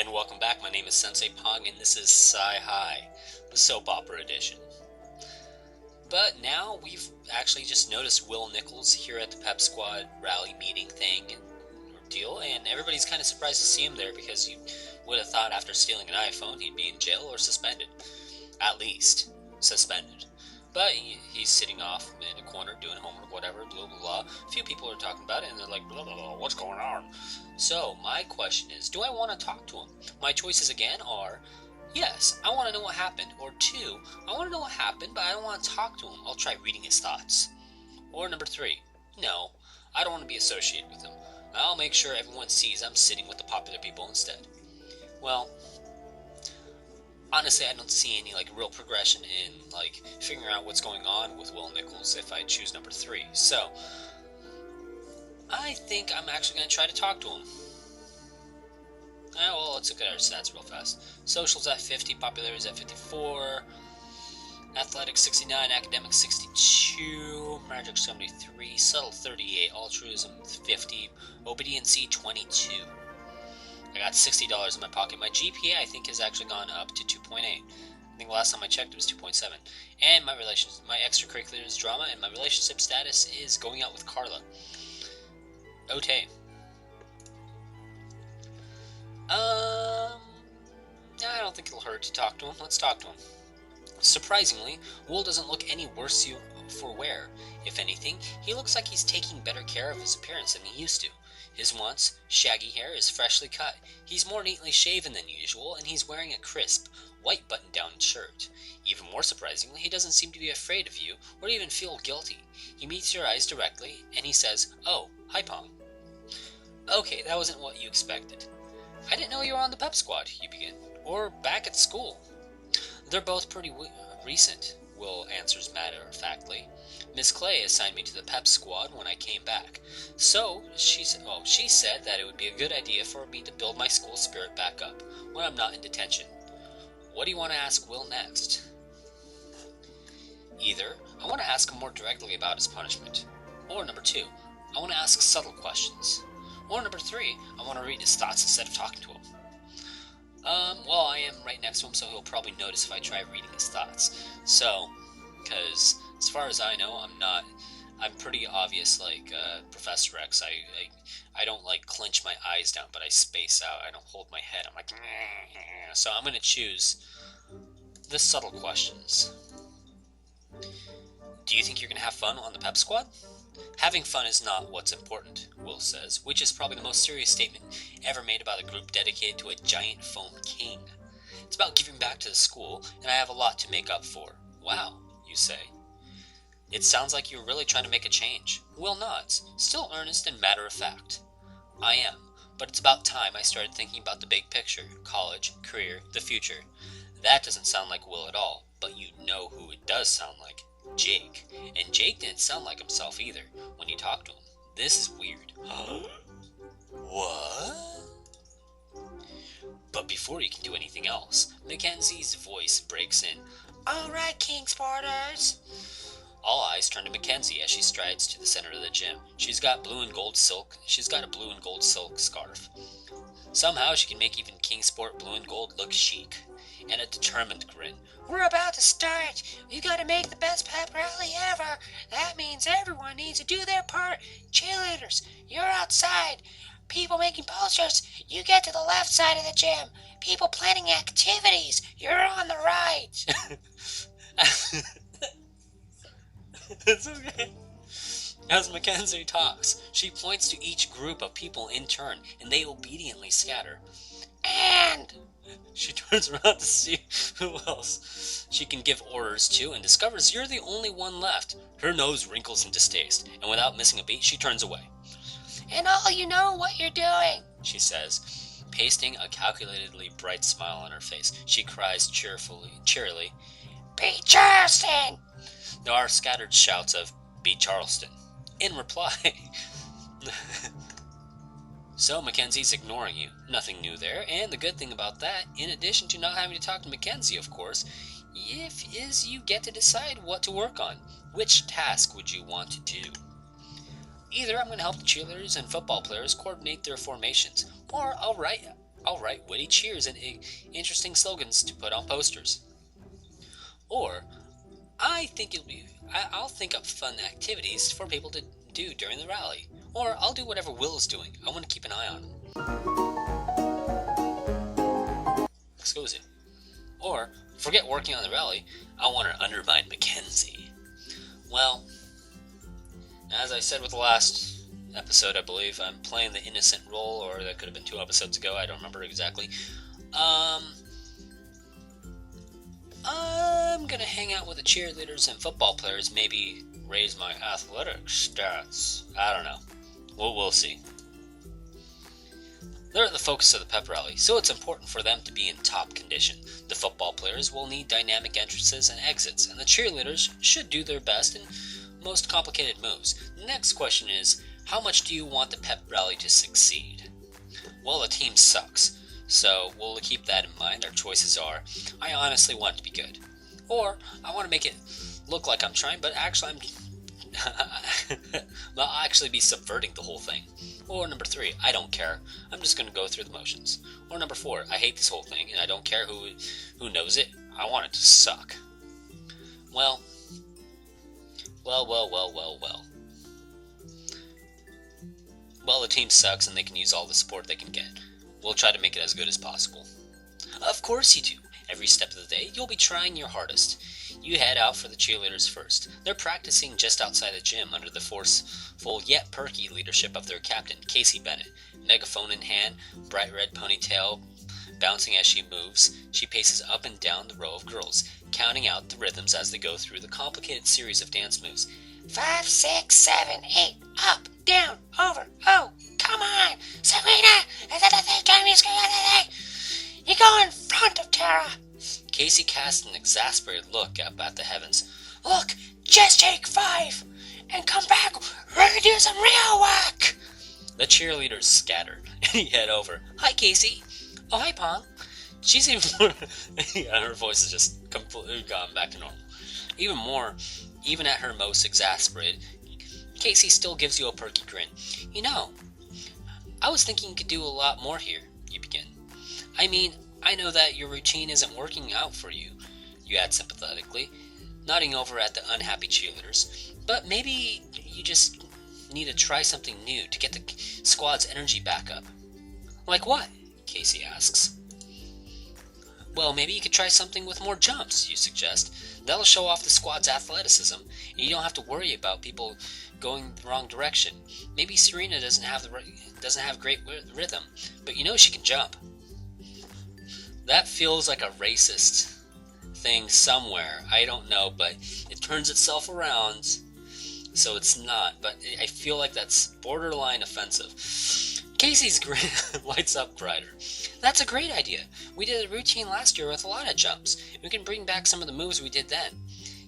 And welcome back. My name is Sensei-pong, and this is Sci-Hi, the soap opera edition. But now we've actually just noticed Will Nichols here at the Pep Squad rally meeting thing and deal, and everybody's kind of surprised to see him there because you would have thought after stealing an iPhone he'd be in jail or suspended. At least, suspended. But he's sitting off in a corner doing homework, whatever, blah, blah, blah. A few people are talking about it, and they're like, blah, blah, blah, what's going on? So, my question is, do I want to talk to him? My choices again are, yes, I want to know what happened. Or two, I want to know what happened, but I don't want to talk to him. I'll try reading his thoughts. Or number three, no, I don't want to be associated with him. I'll make sure everyone sees I'm sitting with the popular people instead. Well, honestly, I don't see any real progression in figuring out what's going on with Will Nichols if I choose number three. So I think I'm actually going to try to talk to him. Well, let's look at our stats real fast. Socials at 50, popularity is at 54, athletics 69, academics 62, magic 73, subtle 38, altruism 50, obediency 22. I got $60 in my pocket. My GPA, I think, has actually gone up to 2.8. I think last time I checked it was 2.7. And my extracurricular is drama, and my relationship status is going out with Carla. Okay. I don't think it'll hurt to talk to him. Let's talk to him. Surprisingly, Will doesn't look any worse for wear. If anything, he looks like he's taking better care of his appearance than he used to. His once shaggy hair is freshly cut. He's more neatly shaven than usual, and he's wearing a crisp, white button-down shirt. Even more surprisingly, he doesn't seem to be afraid of you or even feel guilty. He meets your eyes directly, and he says, "Oh, hi, Pong." "Okay, that wasn't what you expected." "I didn't know you were on the Pep Squad," you begin. "Or back at school." "They're both pretty recent," Will answers matter-of-factly. "Miss Clay assigned me to the Pep Squad when I came back. So, she said that it would be a good idea for me to build my school spirit back up when I'm not in detention." What do you want to ask Will next? Either I want to ask him more directly about his punishment. Or number two, I want to ask subtle questions. Or number three, I want to read his thoughts instead of talking to him. Well, I am right next to him, so he'll probably notice if I try reading his thoughts. So, because as far as I know, I'm pretty obvious like Professor X. I don't clench my eyes down, but I space out. I don't hold my head. I'm like, so I'm going to choose the subtle questions. Do you think you're going to have fun on the Pep Squad? Having fun is not what's important, Will says, which is probably the most serious statement ever made about a group dedicated to a giant foam king. It's about giving back to the school, and I have a lot to make up for. Wow, you say. It sounds like you're really trying to make a change. Will nods, still earnest and matter-of-fact. I am, but it's about time I started thinking about the big picture, college, career, the future. That doesn't sound like Will at all, but you know who it does sound like. Jake. And Jake didn't sound like himself either when you talked to him. This is weird. What? But before you can do anything else, Mackenzie's voice breaks in. "All right, King Sporters." All eyes turn to Mackenzie as she strides to the center of the gym. She's got a blue and gold silk scarf. Somehow she can make even Kingsport blue and gold look chic. And a determined grin. "We're about to start. We've got to make the best pep rally ever. That means everyone needs to do their part. Cheerleaders, you're outside. People making posters, you get to the left side of the gym. People planning activities, you're on the right." It's okay. As Mackenzie talks, she points to each group of people in turn, and they obediently scatter. And she turns around to see who else she can give orders to and discovers you're the only one left. Her nose wrinkles in distaste, and without missing a beat, she turns away. "And all you know what you're doing," she says, pasting a calculatedly bright smile on her face. She cries cheerily, "Be Charleston!" There are scattered shouts of, "Be Charleston," in reply. So Mackenzie's ignoring you. Nothing new there, and the good thing about that, in addition to not having to talk to Mackenzie, of course, is you get to decide what to work on. Which task would you want to do? Either I'm going to help the cheerleaders and football players coordinate their formations, or I'll write I'll write witty cheers and interesting slogans to put on posters. Or, I'll think up fun activities for people to do during the rally. Or I'll do whatever Will's doing. I want to keep an eye on him. Excuse me. Or, forget working on the rally, I want to undermine Mackenzie. Well, as I said with the last episode, I believe, I'm playing the innocent role, or that could have been 2 episodes ago, I don't remember exactly. I'm gonna hang out with the cheerleaders and football players, maybe raise my athletic stats. I don't know. We'll see. They're the focus of the pep rally, so it's important for them to be in top condition. The football players will need dynamic entrances and exits, and the cheerleaders should do their best in most complicated moves. The next question is, how much do you want the pep rally to succeed? Well, the team sucks, so we'll keep that in mind. Our choices are, I honestly want it to be good. Or, I want to make it look like I'm trying, but actually I'll actually be subverting the whole thing. Or number 3, I don't care. I'm just going to go through the motions. Or number 4, I hate this whole thing, and I don't care who knows it. I want it to suck. Well. Well, the team sucks, and they can use all the support they can get. We'll try to make it as good as possible. Of course you do. Every step of the day, you'll be trying your hardest. You head out for the cheerleaders first. They're practicing just outside the gym under the forceful yet perky leadership of their captain, Casey Bennett. Megaphone in hand, bright red ponytail bouncing as she moves, she paces up and down the row of girls, counting out the rhythms as they go through the complicated series of dance moves. 5, 6, 7, 8, up, down, over, oh, come on, Serena, you go in front of Tara. Casey cast an exasperated look up at the heavens. Look, just take 5 and come back ready to do some real work. The cheerleaders scattered and head over. Hi, Casey. Oh, hi, Pong. She's even more... yeah, her voice is just completely gone back to normal. Even at her most exasperated, Casey still gives you a perky grin. You know, I was thinking you could do a lot more here, you begin. I mean, I know that your routine isn't working out for you, you add sympathetically, nodding over at the unhappy cheerleaders. But maybe you just need to try something new to get the squad's energy back up. Like what? Casey asks. Well, maybe you could try something with more jumps, you suggest. That'll show off the squad's athleticism, and you don't have to worry about people going the wrong direction. Maybe Serena doesn't have great rhythm, but you know she can jump. That feels like a racist thing somewhere. I don't know, but it turns itself around, so it's not. But I feel like that's borderline offensive. Casey's grin lights up brighter. That's a great idea. We did a routine last year with a lot of jumps. We can bring back some of the moves we did then.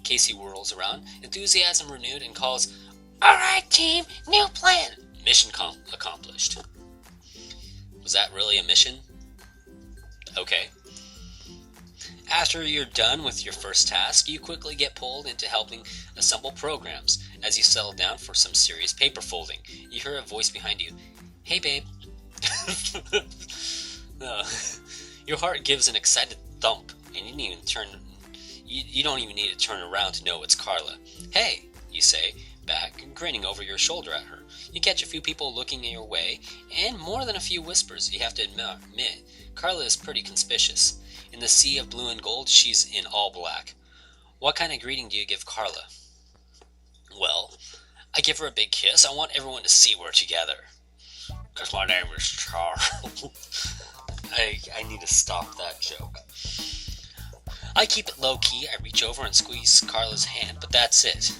Casey whirls around, enthusiasm renewed, and calls, All right, team, new plan. Mission accomplished. Was that really a mission? Okay. After you're done with your first task, you quickly get pulled into helping assemble programs. As you settle down for some serious paper folding, you hear a voice behind you. Hey, babe. Your heart gives an excited thump, and you don't even need to turn around to know it's Carla. Hey, you say, back, grinning over your shoulder at her. You catch a few people looking your way, and more than a few whispers, you have to admit. Carla is pretty conspicuous. In the sea of blue and gold, she's in all black. What kind of greeting do you give Carla? Well, I give her a big kiss. I want everyone to see we're together. Because my name is Charles. I need to stop that joke. I keep it low-key. I reach over and squeeze Carla's hand, but that's it.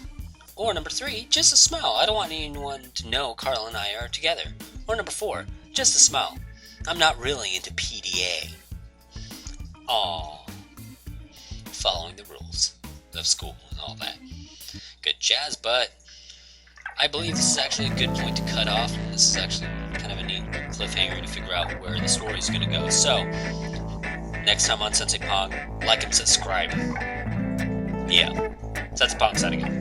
Or number 3, just a smile. I don't want anyone to know Carla and I are together. Or number 4, just a smile. I'm not really into PDA. Aww. Following the rules of school and all that. Good jazz, but I believe this is actually a good point to cut off, and this is actually kind of a neat cliffhanger to figure out where the story is going to go. So, next time on Sensei-pong, like and subscribe. Yeah, Sensei-pong signing out.